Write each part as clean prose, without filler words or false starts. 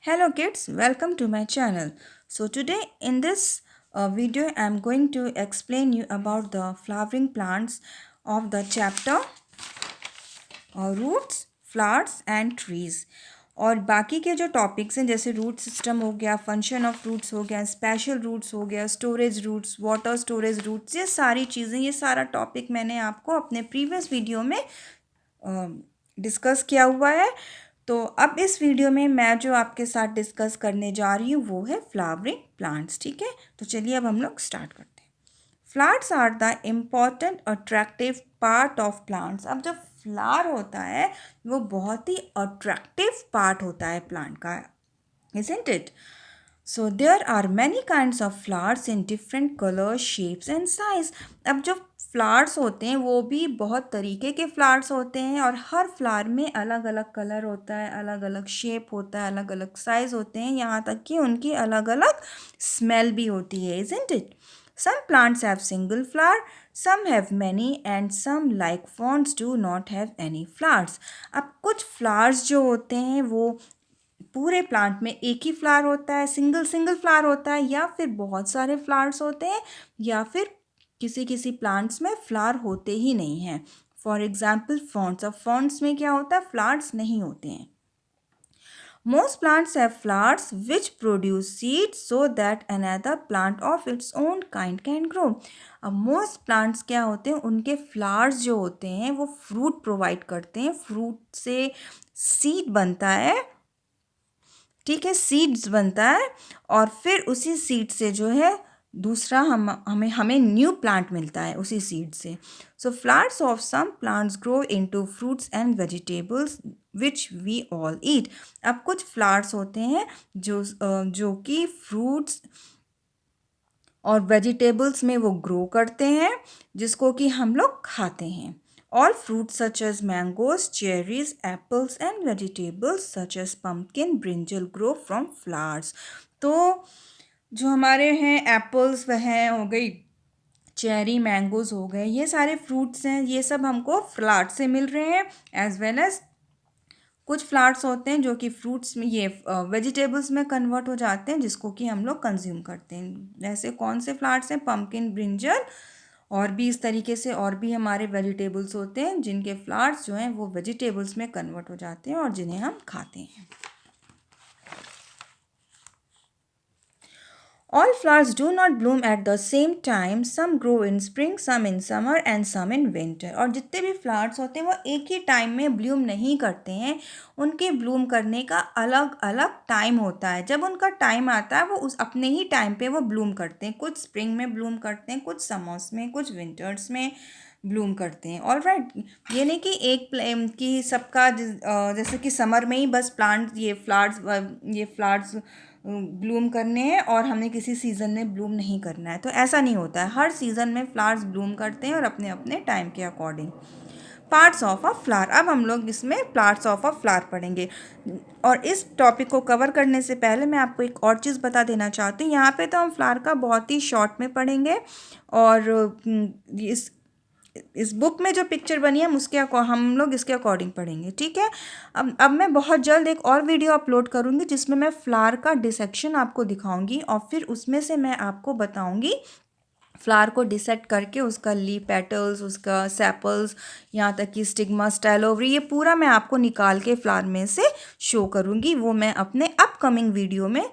Hello kids, welcome to my channel. So today in this video I am going to explain you about the flowering plants of the chapter roots, flowers and trees. और बाकी के जो topics हैं जैसे root system हो गया, function of roots हो गया, स्पेशल रूट्स हो गया, storage roots, water storage roots, ये सारी चीज़ें, ये सारा टॉपिक मैंने आपको अपने प्रीवियस वीडियो में डिस्कस किया हुआ है। तो अब इस वीडियो में मैं जो आपके साथ डिस्कस करने जा रही हूँ वो है फ्लावरिंग प्लांट्स। ठीक है, तो चलिए अब हम लोग स्टार्ट करते हैं। Flowers are the important attractive part of plants. अब जो फ्लावर होता है वो बहुत ही अट्रैक्टिव पार्ट होता है प्लांट का, isn't it? So there are many kinds of flowers in different colors, shapes and size. अब जो फ्लावर्स होते हैं वो भी बहुत तरीके के फ्लावर्स होते हैं और हर फ्लावर में अलग अलग कलर होता है, अलग अलग शेप होता है, अलग अलग साइज़ होते हैं, यहाँ तक कि उनकी अलग अलग स्मेल भी होती है, isn't it? Some plants have single flower, some have many and some like ferns do not have any flowers. अब कुछ फ्लावर्स जो होते हैं वो पूरे प्लांट में एक ही फ्लावर होता है, सिंगल सिंगल फ्लावर होता है, या फिर बहुत सारे फ्लावर्स होते हैं, या फिर किसी किसी प्लांट्स में फ्लावर होते ही नहीं हैं। For example fonts. अब फॉन्ट्स में क्या होता है, फ्लावर्स नहीं होते हैं। Most plants have flowers which produce seeds so that another plant of its own kind can grow. अब मोस्ट प्लांट्स क्या होते हैं, उनके फ्लावर्स जो होते हैं वो फ्रूट प्रोवाइड करते हैं, फ्रूट से सीड बनता है। ठीक है, सीड्स बनता है और फिर उसी सीड से जो है दूसरा हमें हमें न्यू प्लांट मिलता है उसी सीड से। So flowers of some plants grow into fruits and vegetables which we all eat. अब कुछ फ्लावर्स होते हैं जो कि फ्रूट्स और वेजिटेबल्स में वो ग्रो करते हैं जिसको कि हम लोग खाते हैं। All fruits such as mangoes, cherries, apples and vegetables such as pumpkin, brinjal grow from flowers. तो जो हमारे हैं एप्पल्स वह हैं, हो गई चेरी, मैंगोज हो गए, ये सारे फ्रूट्स हैं, ये सब हमको फ्लावर्स से मिल रहे हैं। एज वेल एज कुछ फ्लावर्स होते हैं जो कि फ्रूट्स में, ये वेजिटेबल्स में कन्वर्ट हो जाते हैं जिसको कि हम लोग कंज्यूम करते हैं। ऐसे कौन से फ्लावर्स हैं, पम्पकिन, ब्रिंजल, और भी इस तरीके से और भी हमारे वेजिटेबल्स होते हैं जिनके फ्लावर्स जो हैं वो वेजिटेबल्स में कन्वर्ट हो जाते हैं और जिन्हें हम खाते हैं। All flowers do not bloom at the same time. Some grow in spring, some in summer and some in winter. और जितने भी फ्लावर्स होते हैं वो एक ही टाइम में ब्लूम नहीं करते हैं, उनके ब्लूम करने का अलग अलग टाइम होता है। जब उनका टाइम आता है वो उस अपने ही टाइम पे वो ब्लूम करते हैं। कुछ स्प्रिंग में ब्लूम करते हैं, कुछ समर्स में, कुछ विंटर्स में ब्लूम करते हैं। ऑल राइट, ये नहीं कि एक कि सबका जैसे कि समर में ही बस प्लांट ये फ्लावर्स ब्लूम करने हैं और हमें किसी सीज़न में ब्लूम नहीं करना है, तो ऐसा नहीं होता है। हर सीज़न में फ्लावर्स ब्लूम करते हैं और अपने अपने टाइम के according. Parts of a flower. अब हम लोग इसमें पार्ट्स ऑफ अ फ्लावर पढ़ेंगे और इस टॉपिक को कवर करने से पहले मैं आपको एक और चीज़ बता देना चाहती हूँ। यहाँ पे तो हम फ्लावर का बहुत ही शॉर्ट में पढ़ेंगे और इस बुक में जो पिक्चर बनी है हम लोग इसके अकॉर्डिंग पढ़ेंगे। ठीक है, अब मैं बहुत जल्द एक और वीडियो अपलोड करूँगी जिसमें मैं फ्लावर का डिसेक्शन आपको दिखाऊंगी और फिर उसमें से मैं आपको बताऊंगी फ्लावर को डिसेक्ट करके उसका लीफ पेटल्स, उसका सेपल्स, यहाँ तक कि स्टिग्मा, स्टाइलोवरी, ये पूरा मैं आपको निकाल के फ्लावर में से शो करूँगी। वो मैं अपने अपकमिंग वीडियो में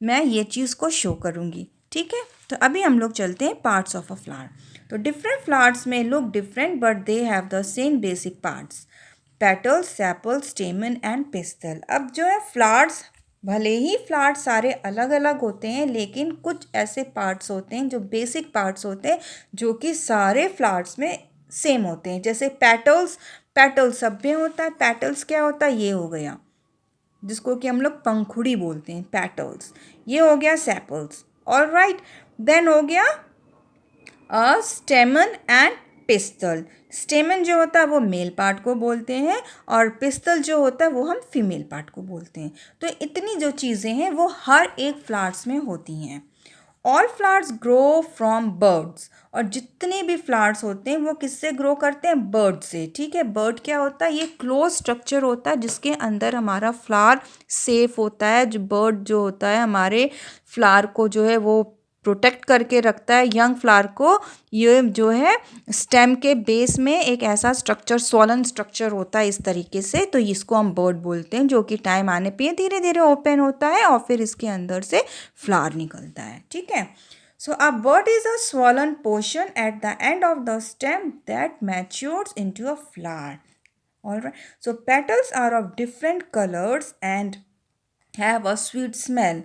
मैं ये चीज़ को शो करूँगी। ठीक है, तो अभी हम लोग चलते हैं पार्ट्स ऑफ अ फ्लावर। तो डिफरेंट फ्लावर्स में look different but they have the same basic parts, petals, sepals, स्टेमन and pistol. अब जो है फ्लावर्स, भले ही फ्लावर्स सारे अलग अलग होते हैं लेकिन कुछ ऐसे पार्ट्स होते हैं जो बेसिक पार्ट्स होते हैं जो कि सारे फ्लावर्स में सेम होते हैं। जैसे पेटल्स, पेटल्स सब में होता है। पेटल्स क्या होता है, ये हो गया जिसको कि हम लोग पंखुड़ी बोलते हैं, पेटल्स। ये हो गया सेपल्स। ऑल राइट, देन हो गया स्टेमन एंड पिस्टल। स्टेमन जो होता है वो मेल पार्ट को बोलते हैं और पिस्टल जो होता है वो हम फीमेल पार्ट को बोलते हैं। तो इतनी जो चीज़ें हैं वो हर एक फ्लावर्स में होती हैं। All flowers grow from birds, और जितने भी फ्लावर्स होते हैं वो किससे ग्रो करते हैं? बर्ड से। ठीक है, बर्ड क्या होता है? ये क्लोज स्ट्रक्चर होता है जिसके अंदर हमारा फ्लावर सेफ होता है। जो बर्ड जो होता है हमारे फ्लावर को जो है वो प्रोटेक्ट करके रखता है, यंग फ्लावर को। ये जो है स्टेम के बेस में एक ऐसा स्ट्रक्चर, स्वॉलन स्ट्रक्चर होता है इस तरीके से, तो इसको हम बर्ड बोलते हैं, जो कि टाइम आने पे धीरे धीरे ओपन होता है और फिर इसके अंदर से फ्लावर निकलता है। ठीक है, so a bud is a swollen portion at the end of the stem that matures into a flower. Alright, so petals are of different colors and have a sweet smell.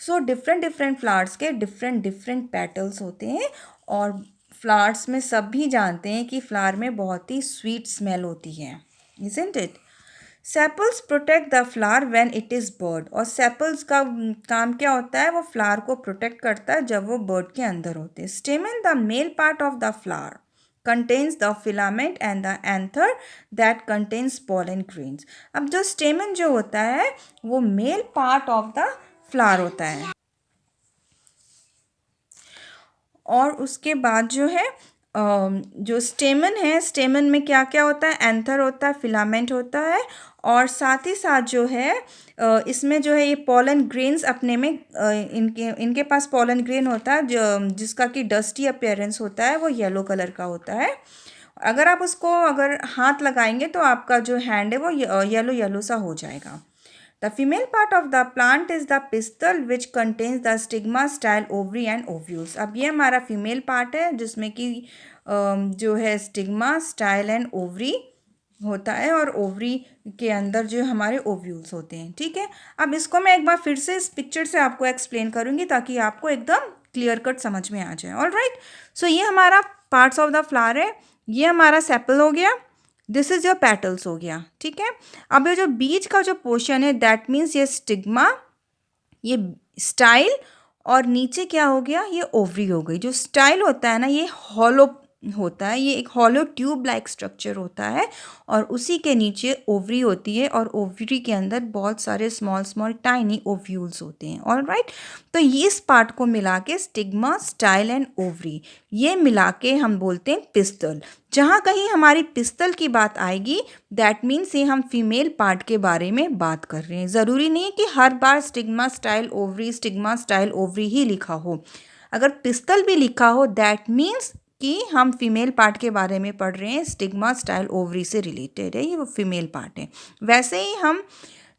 So different flowers के different petals होते हैं, और flowers में सब भी जानते हैं कि flower में बहुत ही sweet smell होती है, isn't it? Sepals protect the flower when it is bird, और सेपल्स का काम क्या होता है? वो फ्लावर को प्रोटेक्ट करता है जब वो बर्ड के अंदर होते हैं। स्टेमन the male part of the flower contains the filament and the anther that contains pollen grains. अब जो स्टेमन जो होता है वो male part of the flower होता है, और उसके बाद जो है जो स्टेमन है, स्टेमन में क्या क्या होता है? एंथर होता है, फिलामेंट होता है, और साथ ही साथ जो है इसमें जो है ये पॉलन ग्रेन्स अपने में इनके इनके पास पॉलन ग्रेन होता है जो जिसका कि डस्टी अपीयरेंस होता है, वो येलो कलर का होता है। अगर आप उसको अगर हाथ लगाएंगे तो आपका जो हैंड है वो येलो येलो सा हो जाएगा। The female part of the plant is the pistil which contains the stigma, style, ovary and ovules। अब ये हमारा फीमेल पार्ट है जिसमें कि जो है स्टिग्मा, स्टाइल एंड ओवरी होता है, और ओवरी के अंदर जो हमारे ओव्यूल्स होते हैं। ठीक है, अब इसको मैं एक बार फिर से इस पिक्चर से आपको एक्सप्लेन करूँगी ताकि आपको एकदम क्लियर कट समझ में आ जाए। ऑल राइट, सो ये हमारा पार्ट्स ऑफ द फ्लावर है, ये हमारा सेपल हो गया, दिस इज योर पेटल्स हो गया। ठीक है, अब ये जो बीच का जो पोर्शन है दैट मीन्स ये स्टिग्मा, ये स्टाइल, और नीचे क्या हो गया? ये ओवरी हो गई। जो स्टाइल होता है ना ये हॉलो होता है, ये एक हॉलो ट्यूब लाइक स्ट्रक्चर होता है, और उसी के नीचे ओवरी होती है, और ओवरी के अंदर बहुत सारे स्मॉल स्मॉल टाइनी ओव्यूल्स होते हैं। ऑल राइट, तो ये इस पार्ट को मिला के स्टिग्मा, स्टाइल एंड ओवरी, ये मिला के हम बोलते हैं पिस्तल। जहाँ कहीं हमारी पिस्तल की बात आएगी दैट मीन्स ये हम फीमेल पार्ट के बारे में बात कर रहे हैं। ज़रूरी नहीं है कि हर बार stigma style ovary, stigma style ovary ही लिखा हो। अगर पिस्तल भी लिखा हो दैट मीन्स कि हम फीमेल पार्ट के बारे में पढ़ रहे हैं, स्टिग्मा स्टाइल ओवरी से रिलेटेड है, ये वो फीमेल पार्ट है। वैसे ही हम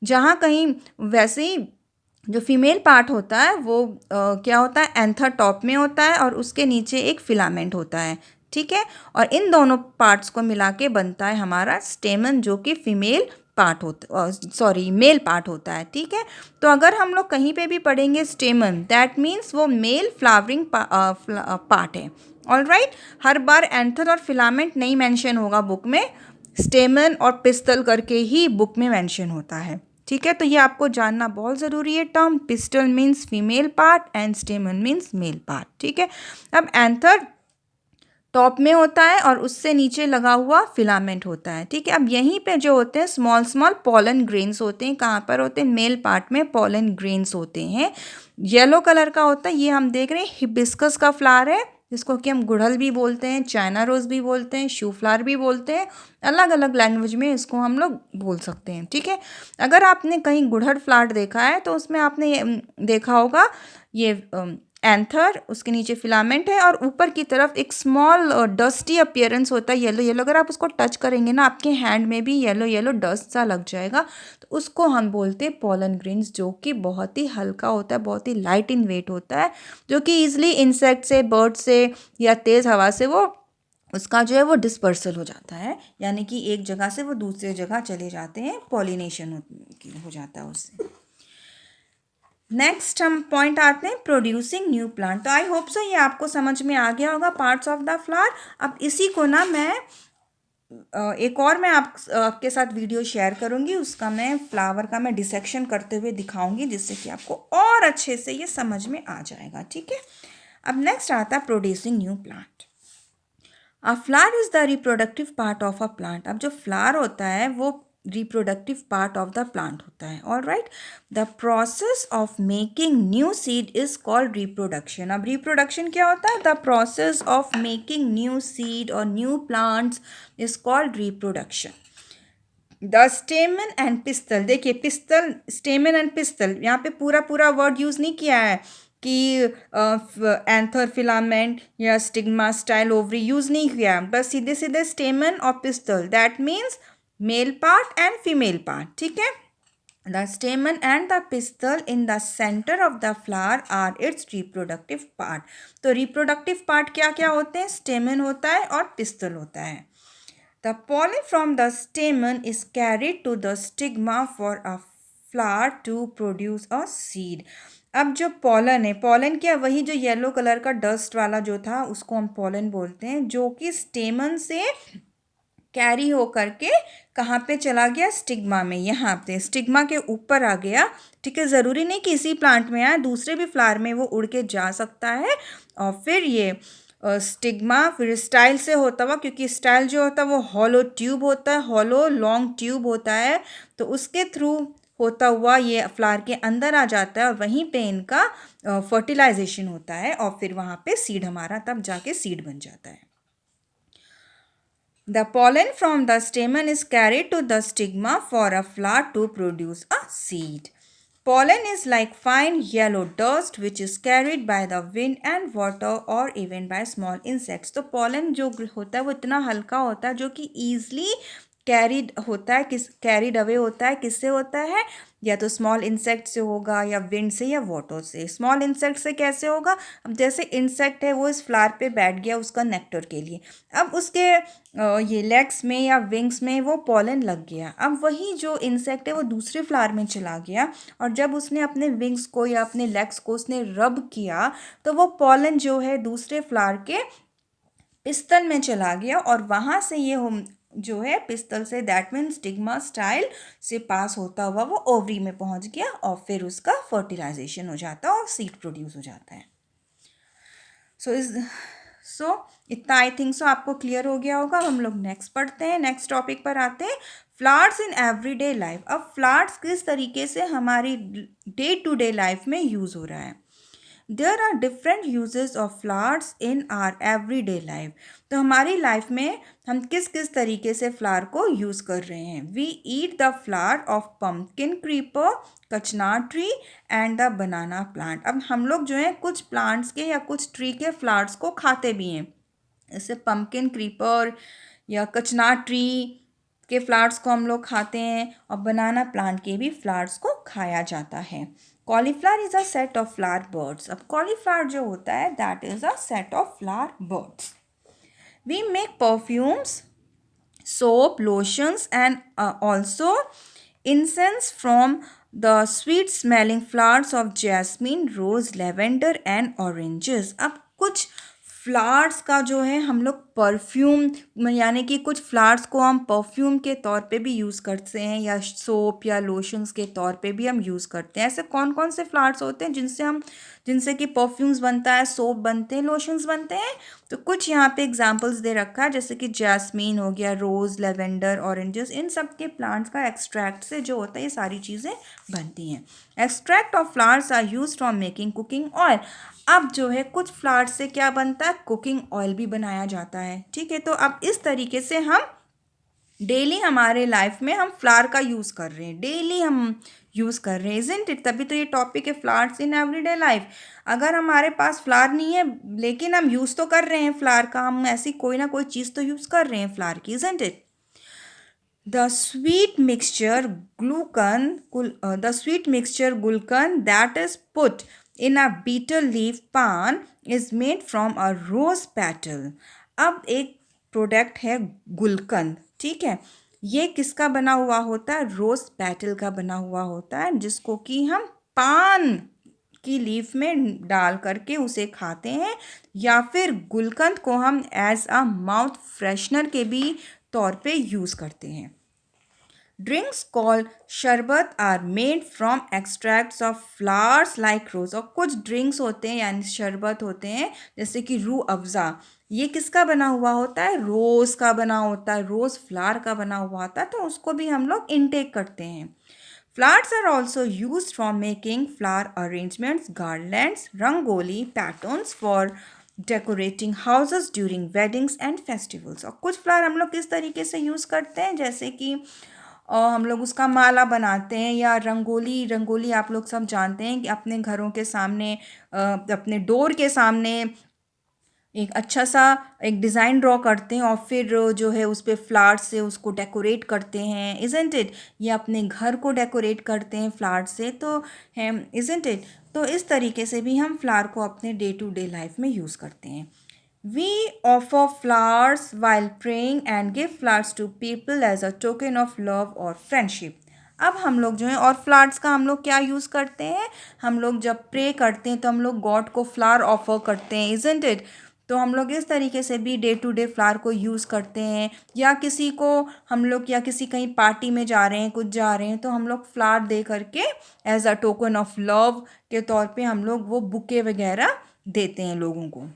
जहाँ कहीं वैसे ही जो फीमेल पार्ट होता है वो क्या होता है? एंथर टॉप में होता है और उसके नीचे एक फिलामेंट होता है। ठीक है, और इन दोनों पार्ट्स को मिला के बनता है हमारा स्टेमन, जो कि फीमेल पार्ट होता, सॉरी मेल पार्ट होता है। ठीक है, तो अगर हम लोग कहीं पे भी पढ़ेंगे स्टेमन दैट मीन्स वो मेल फ्लावरिंग पार्ट है। ऑल राइट, हर बार एंथर और फिलामेंट नहीं मेंशन होगा बुक में, स्टेमन और पिस्तल करके ही बुक में मेंशन होता है। ठीक है, तो ये आपको जानना बहुत ज़रूरी है term. Pistol means female part and स्टेमन means male part. ठीक है, अब एंथर टॉप में होता है और उससे नीचे लगा हुआ फिलामेंट होता है। ठीक है, अब यहीं पे जो होते हैं स्मॉल स्मॉल पॉलन ग्रेन्स होते हैं। कहाँ पर होते हैं? मेल पार्ट में पॉलन ग्रेन्स होते हैं, येलो कलर का होता है। ये हम देख रहे हैं हिबिस्कस का फ्लावर है जिसको कि हम गुड़हल भी बोलते हैं, चाइना रोज़ भी बोलते हैं, शू फ्लावर भी बोलते हैं, अलग अलग लैंग्वेज में इसको हम लोग बोल सकते हैं। ठीक है, अगर आपने कहीं गुड़हल फ्लावर देखा है तो उसमें आपने देखा होगा ये एंथर, उसके नीचे फिलामेंट है और ऊपर की तरफ एक स्मॉल डस्टी अपीयरेंस होता है येलो येलो। अगर आप उसको टच करेंगे ना आपके हैंड में भी येलो येलो डस्ट सा लग जाएगा, तो उसको हम बोलते हैं पॉलन ग्रेन्स, जो कि बहुत ही हल्का होता है, बहुत ही लाइट इन वेट होता है, जो कि ईजिली इंसेक्ट से, बर्ड से या तेज़ हवा से वो उसका जो है वो डिस्पर्सल हो जाता है, यानी कि एक जगह से वो दूसरे जगह चले जाते हैं, पॉलिनेशन हो जाता है उससे। नेक्स्ट हम पॉइंट आते हैं प्रोड्यूसिंग न्यू प्लांट। तो आई होप सो ये आपको समझ में आ गया होगा पार्ट्स ऑफ द फ्लावर। अब इसी को ना मैं एक और मैं आपके साथ वीडियो शेयर करूँगी, उसका मैं फ्लावर का मैं डिसेक्शन करते हुए दिखाऊंगी जिससे कि आपको और अच्छे से ये समझ में आ जाएगा। ठीक है, अब नेक्स्ट आता है producing new plant. A flower is the reproductive part of a plant. अब जो फ्लावर होता है वो reproductive part of the plant होता है. Alright, the process of making new seed is called reproduction. अब रिप्रोडक्शन क्या होता है? The process of making new seed और new plants is called reproduction. The stamen and pistil, देखिए pistil, stamen and pistil, यहाँ पे पूरा पूरा वर्ड यूज़ नहीं किया है कि एंथर फिलामेंट या स्टिग्मा स्टाइल ओवरी यूज़ नहीं किया है, बस सीधे सीधे स्टेमन और pistil, that means male part and female part. ठीक है. The stamen and the pistil in the centre of the flower are its reproductive part. तो रिप्रोडक्टिव पार्ट क्या क्या होते हैं? स्टेमन होता है और पिस्टल होता है. The pollen from the stamen is carried to the stigma for a flower to produce a seed. अब जो पॉलन है, पॉलन क्या, वही जो येलो कलर का डस्ट वाला जो था उसको हम पॉलन बोलते हैं, जो कि स्टेमन से कैरी हो करके कहाँ पे चला गया? स्टिग्मा में. यहाँ पे स्टिग्मा के ऊपर आ गया. ठीक है. ज़रूरी नहीं कि इसी प्लांट में आए, दूसरे भी फ्लावर में वो उड़ के जा सकता है. और फिर ये स्टिग्मा फिर स्टाइल से होता हुआ, क्योंकि स्टाइल जो होता है वो हॉलो ट्यूब होता है, हॉलो लॉन्ग ट्यूब होता है, तो उसके थ्रू होता हुआ ये फ्लावर के अंदर आ जाता है और वहीं पे इनका फर्टिलाइजेशन होता है और फिर वहाँ पे सीड हमारा तब जाके सीड बन जाता है. The pollen from the stamen is carried to the stigma for a flower to produce a seed. Pollen is like fine yellow dust which is carried by the wind and water or even by small insects. तो pollen जो होता है वो इतना हल्का होता है जो कि easily कैरिड होता है, कैरिड अवे होता है, किससे होता है? या तो स्मॉल इंसेक्ट से होगा या विंड से या वाटर से. स्मॉल इंसेक्ट से कैसे होगा? अब जैसे इंसेक्ट है वो इस फ्लावर पे बैठ गया उसका नेक्टर के लिए, अब उसके ये लेग्स में या विंग्स में वो पॉलन लग गया. अब वही जो इंसेक्ट है वो दूसरे फ्लावर में चला गया और जब उसने अपने विंग्स को या अपने लेग्स को उसने रब किया तो वो पॉलन जो है दूसरे फ्लावर के पिस्टल में चला गया और वहाँ से ये जो है पिस्टल से, दैट मीन स्टिग्मा स्टाइल से पास होता हुआ वो ओवरी में पहुँच गया और फिर उसका फर्टिलाइजेशन हो जाता है और सीड प्रोड्यूस हो जाता है. सो इतना आई थिंक सो आपको क्लियर हो गया होगा. हम लोग नेक्स्ट पढ़ते हैं, नेक्स्ट टॉपिक पर आते हैं, फ्लावर्स इन एवरीडे लाइफ. अब फ्लावर्स किस तरीके से हमारी डे टू डे लाइफ में यूज़ हो रहा है. There are different uses of flowers in our everyday life. तो हमारी लाइफ में हम किस किस तरीके से फ्लावर को यूज़ कर रहे हैं. We eat the flower of pumpkin creeper, kachnar tree and the banana plant. अब हम लोग जो है कुछ प्लांट्स के या कुछ ट्री के फ्लावर्स को खाते भी हैं, जैसे पम्पकिन क्रीपर या कचना ट्री के फ्लावर्स को हम लोग खाते हैं और बनाना प्लांट के भी फ्लावर्स को खाया जाता है. Cauliflower is a set of flower birds. अब कॉलीफ्लावर जो होता है that is a set of flower birds. We make perfumes, soap, lotions and also incense from the sweet smelling flowers of jasmine, rose, lavender and oranges. अब कुछ flowers का जो है हम लोग परफ्यूम, यानी कि कुछ फ्लावर्स को हम परफ्यूम के तौर पे भी यूज़ करते हैं या सोप या लोशंस के तौर पे भी हम यूज़ करते हैं. ऐसे कौन कौन से फ्लावर्स होते हैं जिनसे कि परफ्यूम्स बनता है, सोप बनते हैं, लोशंस बनते हैं. तो कुछ यहाँ पे एग्जांपल्स दे रखा है, जैसे कि जैस्मीन हो गया, रोज़, लेवेंडर, ऑरेंजेस, इन सब के प्लांट्स का एक्सट्रैक्ट से जो होता है ये सारी चीज़ें बनती हैं. Extract of flowers are use from making cooking oil. अब जो है कुछ फ्लावर्स से क्या बनता है? कुकिंग ऑयल भी बनाया जाता है. ठीक है. तो अब इस तरीके से हम डेली हमारे लाइफ में हम फ्लावर का यूज़ कर रहे हैं, डेली हम यूज़ कर रहे हैं, इज़न्ट इट. तभी तो ये टॉपिक है फ्लावर्स इन एवरीडे लाइफ. अगर हमारे पास फ्लावर नहीं है लेकिन हम यूज़ तो कर रहे हैं फ्लावर का, हम ऐसी कोई ना कोई चीज़ तो यूज़ कर रहे हैं फ्लावर की, isn't it. The sweet mixture gulkan that is put in a betel leaf pan is made from a rose petal. अब एक प्रोडक्ट है गुलकंद. ठीक है. ये किसका बना हुआ होता है? रोज पेटल का बना हुआ होता है, जिसको कि हम पान की लीफ में डाल करके उसे खाते हैं, या फिर गुलकंद को हम एज अ माउथ फ्रेशनर के भी तौर पे यूज़ करते हैं. Drinks called sharbat are made from extracts of flowers like rose. और कुछ ड्रिंक्स होते हैं यानी शरबत होते हैं जैसे कि रूह अफ़ज़ा, ये किसका बना हुआ होता है? रोज़ का बना होता है, रोज़ फ्लावर का बना हुआ होता है, तो उसको भी हम लोग इनटेक करते हैं। Flowers are also used for making flower arrangements, garlands, rangoli patterns for decorating houses during weddings and festivals. और कुछ फ्लावर हम लोग किस तरीके से यूज़ करते हैं, जैसे कि हम लोग उसका माला बनाते हैं, या रंगोली रंगोली आप लोग सब जानते हैं कि अपने घरों के सामने अपने डोर के सामने एक अच्छा सा एक डिज़ाइन ड्रॉ करते हैं और फिर जो है उस पे फ्लावर्स से उसको डेकोरेट करते हैं, इज़न्ट इट? या अपने घर को डेकोरेट करते हैं फ्लावर्स से, तो है, इज़न्ट इट? तो इस तरीके से भी हम फ्लावर को अपने डे टू डे लाइफ में यूज़ करते हैं। We offer flowers while praying and give flowers to people as a token of love और फ्रेंडशिप। अब हम लोग जो है, और फ्लावर्स का हम लोग क्या यूज़ करते हैं, हम लोग जब प्रे करते हैं तो हम लोग गॉड को फ्लावर ऑफर करते हैं, इज़न्ट इट? तो हम लोग इस तरीके से भी डे टू डे फ्लावर को यूज़ करते हैं, या किसी को हम लोग, या किसी कहीं पार्टी में जा रहे हैं, कुछ जा रहे हैं, तो हम लोग फ्लावर दे करके as a token of love के तौर पे हम लोग वो बुके वगैरह देते हैं लोगों को।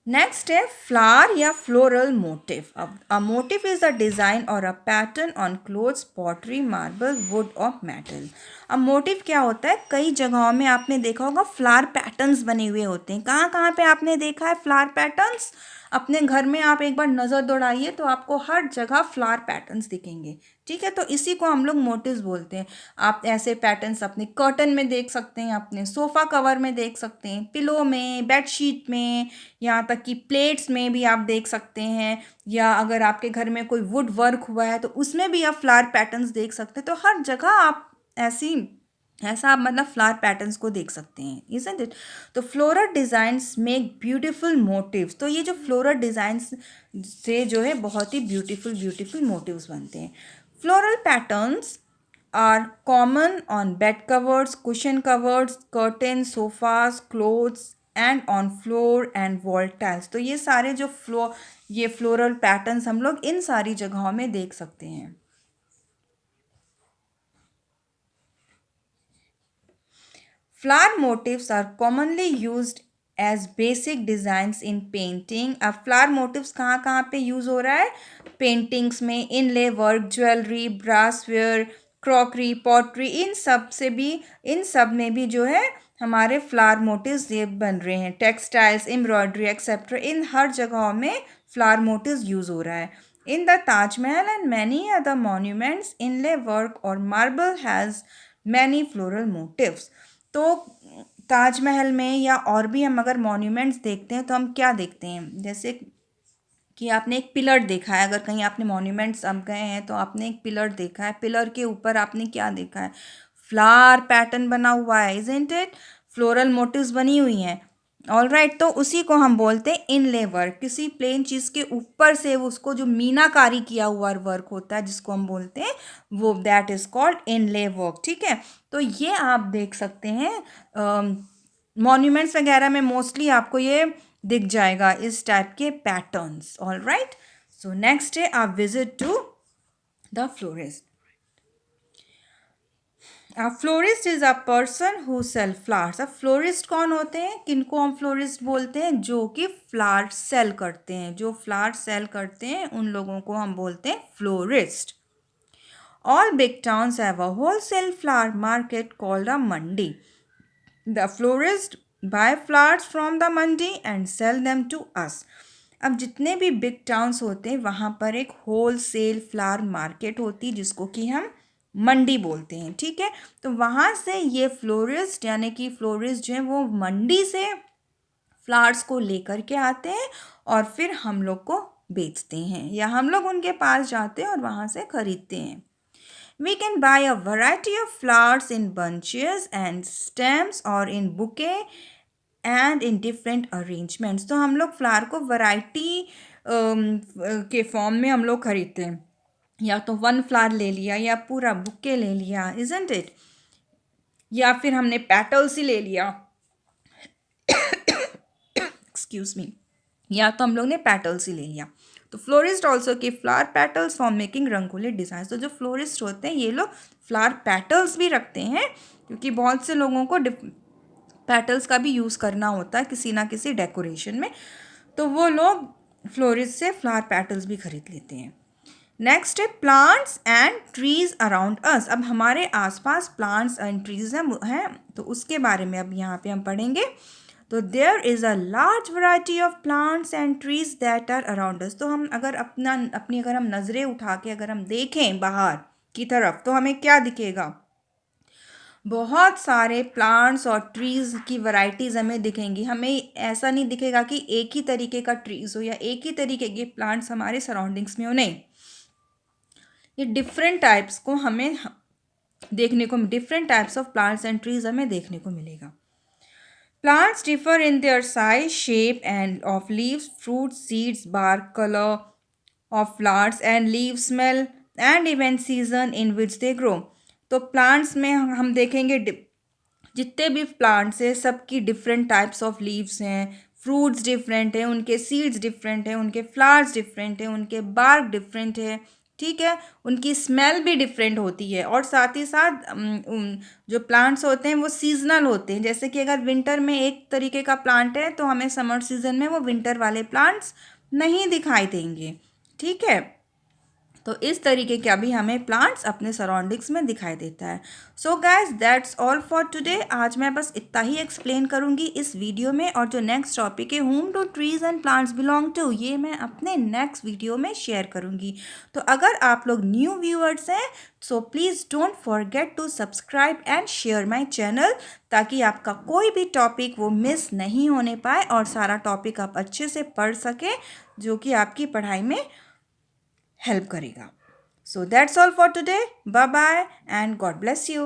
नेक्स्ट है फ्लावर या फ्लोरल मोटिव। अब a motif is a design और a pattern on clothes, pottery, marble, wood और मेटल। अब मोटिव क्या होता है, कई जगहों में आपने देखा होगा फ्लावर पैटर्न्स बने हुए होते हैं। कहाँ कहाँ पे आपने देखा है फ्लावर पैटर्न्स? अपने घर में आप एक बार नज़र दौड़ाइए तो आपको हर जगह फ्लावर पैटर्न्स दिखेंगे। ठीक है, तो इसी को हम लोग मोटिव्स बोलते हैं। आप ऐसे पैटर्न्स अपने कर्टन में देख सकते हैं, अपने सोफ़ा कवर में देख सकते हैं, पिलो में, बेडशीट में, यहाँ तक कि प्लेट्स में भी आप देख सकते हैं, या अगर आपके घर में कोई वुड वर्क हुआ है तो उसमें भी आप फ्लावर पैटर्न्स देख सकते हैं। तो हर जगह आप ऐसी ऐसा आप मतलब फ्लावर पैटर्न्स को देख सकते हैं, इज़न्ट इट? तो floral designs make beautiful motifs. तो ये जो फ्लोरल डिज़ाइंस से जो है बहुत ही ब्यूटीफुल ब्यूटीफुल मोटिव्स बनते हैं। Floral patterns are common on bed covers, cushion covers, curtains, sofas, clothes and on floor and wall tiles। तो ये सारे जो ये फ्लोरल पैटर्न्स हम लोग इन सारी जगहों में देख सकते हैं। Flower motifs are commonly used as basic designs in painting। अब फ्लावर मोटिव्स कहाँ कहाँ पे यूज़ हो रहा है? पेंटिंग्स में, inlay work, jewellery, brassware, crockery, pottery, इन सब में भी जो है हमारे फ्लावर मोटिव्स ये बन रहे हैं। टेक्सटाइल्स, एम्ब्रॉयडरी एक्सेट्रा, इन हर जगहों में फ्लावर मोटिव्स यूज़ हो रहा है। In the Taj Mahal and many other monuments, inlay work और marble has many floral motifs. तो ताजमहल में या और भी हम अगर मॉन्यूमेंट्स देखते हैं तो हम क्या देखते हैं, जैसे कि आपने एक पिलर देखा है, अगर कहीं आपने मॉन्यूमेंट्स अब गए हैं तो आपने एक पिलर देखा है, पिलर के ऊपर आपने क्या देखा है? फ्लावर पैटर्न बना हुआ है, इज़न्ट इट? फ्लोरल मोटिव्स बनी हुई हैं। ऑल राइट, तो उसी को हम बोलते हैं इनले वर्क। किसी प्लेन चीज़ के ऊपर से उसको जो मीनाकारी किया हुआ वर्क होता है जिसको हम बोलते हैं, वो that is called inlay work. ठीक है, तो ये आप देख सकते हैं मॉन्यूमेंट्स वगैरह में मोस्टली आपको ये दिख जाएगा, इस टाइप के patterns. All right, so next है आप visit to the florist. Florist is a person who sell flowers. अब फ्लोरिस्ट कौन होते हैं, किनको हम फ्लोरिस्ट बोलते हैं? जो कि फ्लावर सेल करते हैं, जो फ्लावर सेल करते हैं उन लोगों को हम बोलते हैं florist. All big towns have a wholesale flower market called a Mandi. The florist buy flowers from the mandi and sell them to us। अब जितने भी बिग टाउन्स होते हैं वहाँ पर एक होल सेल फ्लावर मार्केट होती है जिसको कि हम मंडी बोलते हैं। ठीक है, तो वहाँ से ये फ्लोरिस्ट यानी कि फ्लोरिस्ट जो है वो मंडी से फ्लावर्स को लेकर के आते हैं और फिर हम लोग को बेचते हैं, या हम लोग उनके पास जाते हैं और वहाँ से खरीदते हैं। We can buy a variety of flowers in bunches and stems or in bouquet and in different arrangements। तो हम लोग फ्लावर को वैरायटी के फॉर्म में हम लोग खरीदते हैं, या तो वन फ्लावर ले लिया या पूरा बुके ले लिया, इजंट इट? या फिर हमने पेटल्स ही ले लिया, एक्सक्यूज मी, या तो हम लोग ने पेटल्स ही ले लिया। तो फ्लोरिस्ट ऑल्सो की flower petals for making rangoli design. तो जो फ्लोरिस्ट होते हैं ये लोग फ्लावर पेटल्स भी रखते हैं, क्योंकि बहुत से लोगों को पेटल्स का भी यूज़ करना होता है किसी ना किसी डेकोरेशन में। तो वो लोग फ्लोरिस्ट से फ्लावर पेटल्स भी खरीद लेते हैं। नेक्स्ट है plants and trees around us. अब हमारे आसपास प्लांट्स एंड ट्रीज हैं तो उसके बारे में अब यहाँ पे हम पढ़ेंगे। तो there is a large variety of plants and trees that are around us. तो हम अगर अगर हम नज़रें उठा के अगर हम देखें बाहर की तरफ तो हमें क्या दिखेगा? बहुत सारे प्लांट्स और ट्रीज़ की वैरायटीज़ हमें दिखेंगी। हमें ऐसा नहीं दिखेगा कि एक ही तरीके का ट्रीज़ हो या एक ही तरीके के प्लांट्स हमारे सराउंडिंग्स में हो, नहीं। ये डिफरेंट टाइप्स को हमें देखने को, different types of plants and trees हमें देखने को मिलेगा। Plants differ in their size, shape and of leaves, fruit, seeds, bark, colour of flowers and leave, smell and even season in which they grow. तो plants में हम देखेंगे जितने भी प्लांट्स हैं सबकी डिफरेंट टाइप्स ऑफ लीव्स हैं, fruits different हैं, उनके सीड्स डिफरेंट हैं, उनके फ्लावर्स डिफरेंट हैं, उनके बार्क डिफरेंट है, ठीक है, उनकी स्मेल भी डिफरेंट होती है। और साथ ही साथ जो प्लांट्स होते हैं वो सीजनल होते हैं। जैसे कि अगर विंटर में एक तरीके का प्लांट है तो हमें समर सीजन में वो विंटर वाले प्लांट्स नहीं दिखाई देंगे, ठीक है। तो इस तरीके का भी हमें प्लांट्स अपने सराउंडिंग्स में दिखाई देता है। So guys that's all for today. आज मैं बस इतना ही एक्सप्लेन करूँगी इस वीडियो में, और जो नेक्स्ट टॉपिक है home to trees and plants belong to, ये मैं अपने नेक्स्ट वीडियो में शेयर करूँगी। तो अगर आप लोग न्यू व्यूअर्स हैं so please don't forget to subscribe and share my channel, ताकि आपका कोई भी टॉपिक वो मिस नहीं होने पाए और सारा टॉपिक आप अच्छे से पढ़ सकें, जो कि आपकी पढ़ाई में हेल्प करेगा। So that's all for today. Bye bye and God bless you.